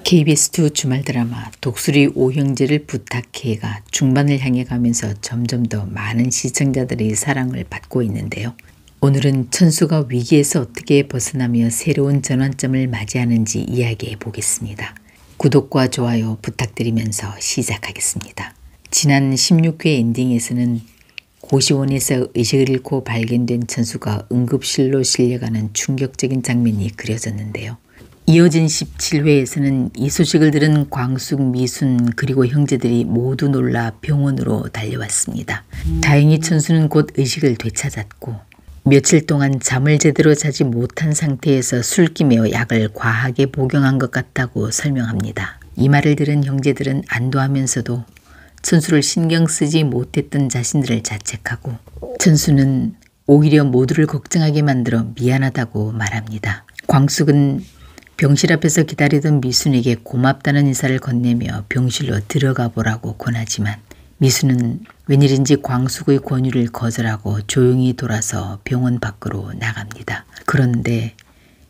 KBS2 주말 드라마 독수리 오형제를 부탁해가 중반을 향해 가면서 점점 더 많은 시청자들의 사랑을 받고 있는데요. 오늘은 천수가 위기에서 어떻게 벗어나며 새로운 전환점을 맞이하는지 이야기해 보겠습니다. 구독과 좋아요 부탁드리면서 시작하겠습니다. 지난 16회 엔딩에서는 고시원에서 의식을 잃고 발견된 천수가 응급실로 실려가는 충격적인 장면이 그려졌는데요. 이어진 17회에서는 이 소식을 들은 광숙, 미순 그리고 형제들이 모두 놀라 병원으로 달려왔습니다. 다행히 천수는 곧 의식을 되찾았고 며칠 동안 잠을 제대로 자지 못한 상태에서 술김에 약을 과하게 복용한 것 같다고 설명합니다. 이 말을 들은 형제들은 안도하면서도 천수를 신경 쓰지 못했던 자신들을 자책하고 천수는 오히려 모두를 걱정하게 만들어 미안하다고 말합니다. 광숙은 병실 앞에서 기다리던 미순에게 고맙다는 인사를 건네며 병실로 들어가 보라고 권하지만 미순은 웬일인지 광숙의 권유를 거절하고 조용히 돌아서 병원 밖으로 나갑니다. 그런데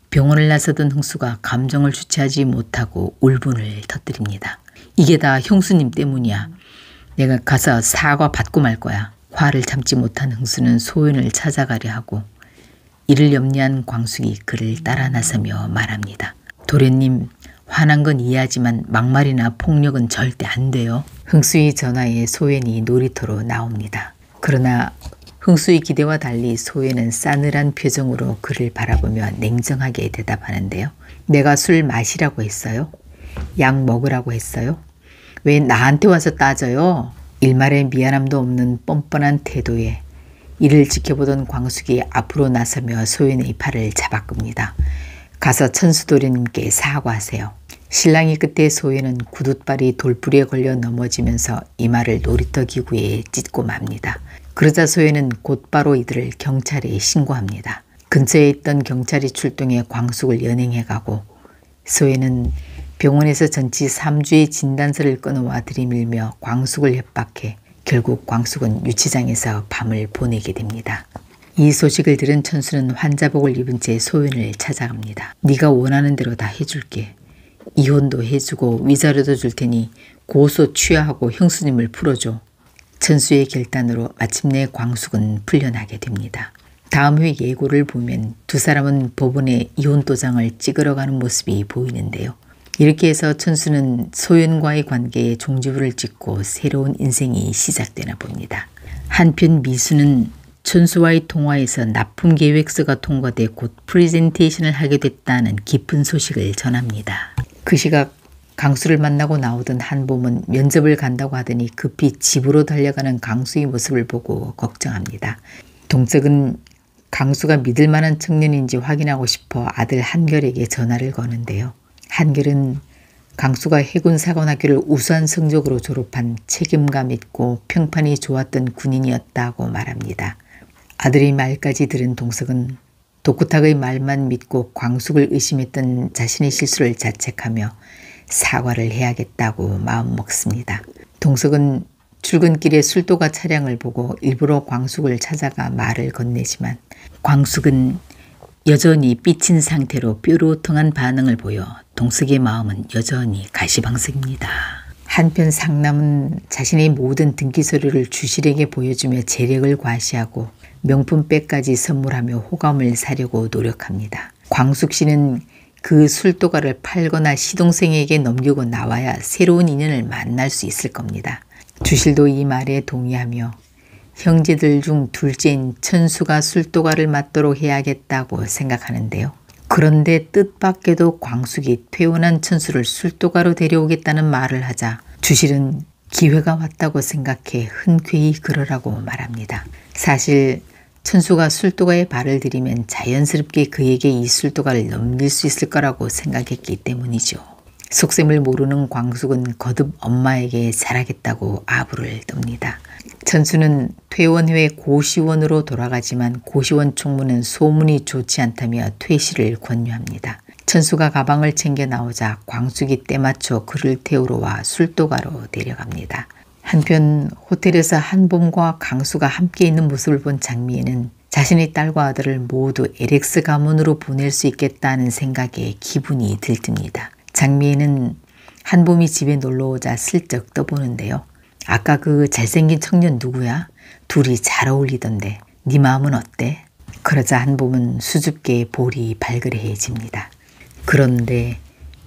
병원을 나서던 흥수가 감정을 주체하지 못하고 울분을 터뜨립니다. 이게 다 형수님 때문이야. 내가 가서 사과 받고 말 거야. 화를 참지 못한 흥수는 소연을 찾아가려 하고 이를 염려한 광숙이 그를 따라 나서며 말합니다. 도련님, 화난 건 이해하지만 막말이나 폭력은 절대 안 돼요. 흥수의 전화에 소연이 놀이터로 나옵니다. 그러나 흥수의 기대와 달리 소연은 싸늘한 표정으로 그를 바라보며 냉정하게 대답하는데요. 내가 술 마시라고 했어요? 약 먹으라고 했어요? 왜 나한테 와서 따져요? 일말의 미안함도 없는 뻔뻔한 태도에 이를 지켜보던 광숙이 앞으로 나서며 소연의 팔을 잡아끕니다. 가서 천수도련님께 사과하세요. 신랑이 그때 소연은 구둣발이 돌부리에 걸려 넘어지면서 이마를 놀이터 기구에 찢고 맙니다. 그러자 소연은 곧바로 이들을 경찰에 신고합니다. 근처에 있던 경찰이 출동해 광숙을 연행해가고 소연은 병원에서 전치 3주의 진단서를 끊어와 들이밀며 광숙을 협박해 결국 광숙은 유치장에서 밤을 보내게 됩니다. 이 소식을 들은 천수는 환자복을 입은 채 소연을 찾아갑니다. 네가 원하는 대로 다 해줄게. 이혼도 해주고 위자료도 줄 테니 고소 취하하고 형수님을 풀어줘. 천수의 결단으로 마침내 광숙은 풀려나게 됩니다. 다음 회 예고를 보면 두 사람은 법원에 이혼 도장을 찍으러 가는 모습이 보이는데요. 이렇게 해서 천수는 소연과의 관계에 종지부를 찍고 새로운 인생이 시작되나 봅니다. 한편 미수는 천수와의 통화에서 납품 계획서가 통과돼 곧 프레젠테이션을 하게 됐다는 기쁜 소식을 전합니다. 그 시각 강수를 만나고 나오던 한봄은 면접을 간다고 하더니 급히 집으로 달려가는 강수의 모습을 보고 걱정합니다. 동석은 강수가 믿을 만한 청년인지 확인하고 싶어 아들 한결에게 전화를 거는데요. 한결은 강수가 해군사관학교를 우수한 성적으로 졸업한 책임감 있고 평판이 좋았던 군인이었다고 말합니다. 아들의 말까지 들은 동석은 독구탁의 말만 믿고 광숙을 의심했던 자신의 실수를 자책하며 사과를 해야겠다고 마음먹습니다. 동석은 출근길에 술도가 차량을 보고 일부러 광숙을 찾아가 말을 건네지만 광숙은 여전히 삐친 상태로 뾰로통한 반응을 보여 동석의 마음은 여전히 가시방석입니다. 한편 상남은 자신의 모든 등기 서류를 주실에게 보여주며 재력을 과시하고 명품백까지 선물하며 호감을 사려고 노력합니다. 광숙 씨는 그 술도가를 팔거나 시동생에게 넘기고 나와야 새로운 인연을 만날 수 있을 겁니다. 주실도 이 말에 동의하며 형제들 중 둘째인 천수가 술도가를 맡도록 해야겠다고 생각하는데요. 그런데 뜻밖에도 광숙이 퇴원한 천수를 술도가로 데려오겠다는 말을 하자 주실은 기회가 왔다고 생각해 흔쾌히 그러라고 말합니다. 사실 천수가 술도가에 발을 들이면 자연스럽게 그에게 이 술도가를 넘길 수 있을 거라고 생각했기 때문이죠. 속셈을 모르는 광숙은 거듭 엄마에게 잘하겠다고 아부를 떱니다. 천수는 퇴원 후에 고시원으로 돌아가지만 고시원 총무는 소문이 좋지 않다며 퇴실을 권유합니다. 천수가 가방을 챙겨 나오자 광숙이 때맞춰 그를 태우러 와 술도가로 데려갑니다. 한편 호텔에서 한봄과 강수가 함께 있는 모습을 본 장미애는 자신의 딸과 아들을 모두 LX 가문으로 보낼 수 있겠다는 생각에 기분이 들뜹니다. 장미애는 한봄이 집에 놀러오자 슬쩍 떠보는데요. 아까 그 잘생긴 청년 누구야? 둘이 잘 어울리던데 네 마음은 어때? 그러자 한봄은 수줍게 볼이 발그레해집니다. 그런데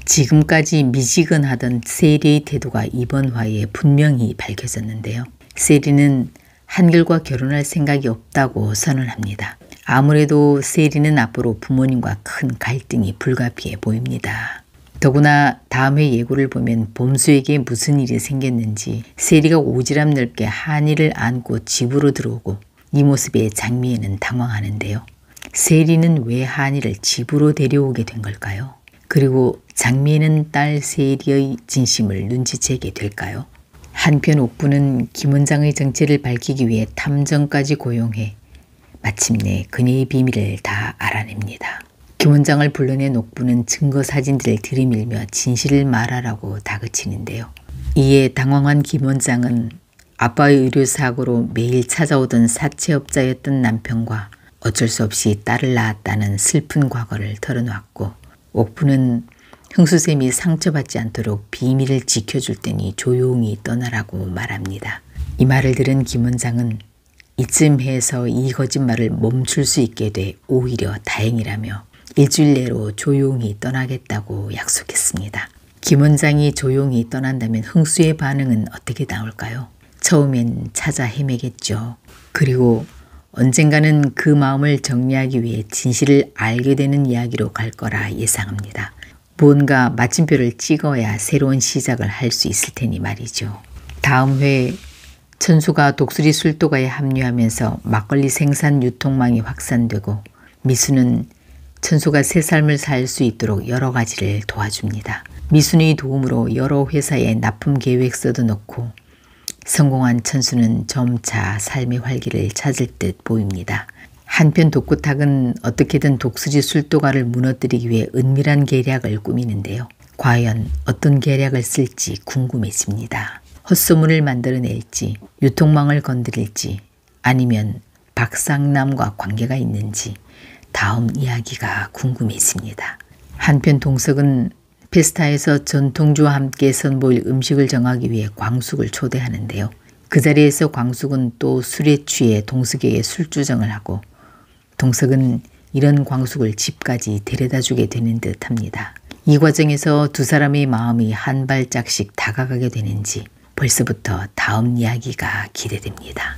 지금까지 미지근하던 세리의 태도가 이번 화에 분명히 밝혀졌는데요. 세리는 한결과 결혼할 생각이 없다고 선언합니다. 아무래도 세리는 앞으로 부모님과 큰 갈등이 불가피해 보입니다. 더구나 다음 회 예고를 보면 봄수에게 무슨 일이 생겼는지 세리가 오지랖 넓게 한이를 안고 집으로 들어오고 이 모습에 장미애는 당황하는데요. 세리는 왜 한이를 집으로 데려오게 된 걸까요? 그리고 장미애는 딸 세리의 진심을 눈치채게 될까요? 한편 옥부는 김 원장의 정체를 밝히기 위해 탐정까지 고용해 마침내 그녀의 비밀을 다 알아냅니다. 김 원장을 불러낸 옥부는 증거 사진들을 들이밀며 진실을 말하라고 다그치는데요. 이에 당황한 김 원장은 아빠의 의료사고로 매일 찾아오던 사채업자였던 남편과 어쩔 수 없이 딸을 낳았다는 슬픈 과거를 털어놓았고 옥부는 흥수쌤이 상처받지 않도록 비밀을 지켜줄 테니 조용히 떠나라고 말합니다. 이 말을 들은 김 원장은 이쯤 해서 이 거짓말을 멈출 수 있게 돼 오히려 다행이라며 일주일 내로 조용히 떠나겠다고 약속했습니다. 김 원장이 조용히 떠난다면 흥수의 반응은 어떻게 나올까요? 처음엔 찾아 헤매겠죠. 그리고 언젠가는 그 마음을 정리하기 위해 진실을 알게 되는 이야기로 갈 거라 예상합니다. 무언가 마침표를 찍어야 새로운 시작을 할 수 있을 테니 말이죠. 다음 회 천수가 독수리 술도가에 합류하면서 막걸리 생산 유통망이 확산되고 미수는 천수가 새 삶을 살 수 있도록 여러 가지를 도와줍니다. 미순의 도움으로 여러 회사에 납품 계획서도 넣고 성공한 천수는 점차 삶의 활기를 찾을 듯 보입니다. 한편 독구탁은 어떻게든 독수리 술도가를 무너뜨리기 위해 은밀한 계략을 꾸미는데요. 과연 어떤 계략을 쓸지 궁금해집니다. 헛소문을 만들어낼지 유통망을 건드릴지 아니면 박상남과 관계가 있는지 다음 이야기가 궁금해집니다. 한편 동석은 페스타에서 전통주와 함께 선보일 음식을 정하기 위해 광숙을 초대하는데요. 그 자리에서 광숙은 또 술에 취해 동석에게 술주정을 하고 동석은 이런 광숙을 집까지 데려다주게 되는 듯합니다. 이 과정에서 두 사람의 마음이 한 발짝씩 다가가게 되는지 벌써부터 다음 이야기가 기대됩니다.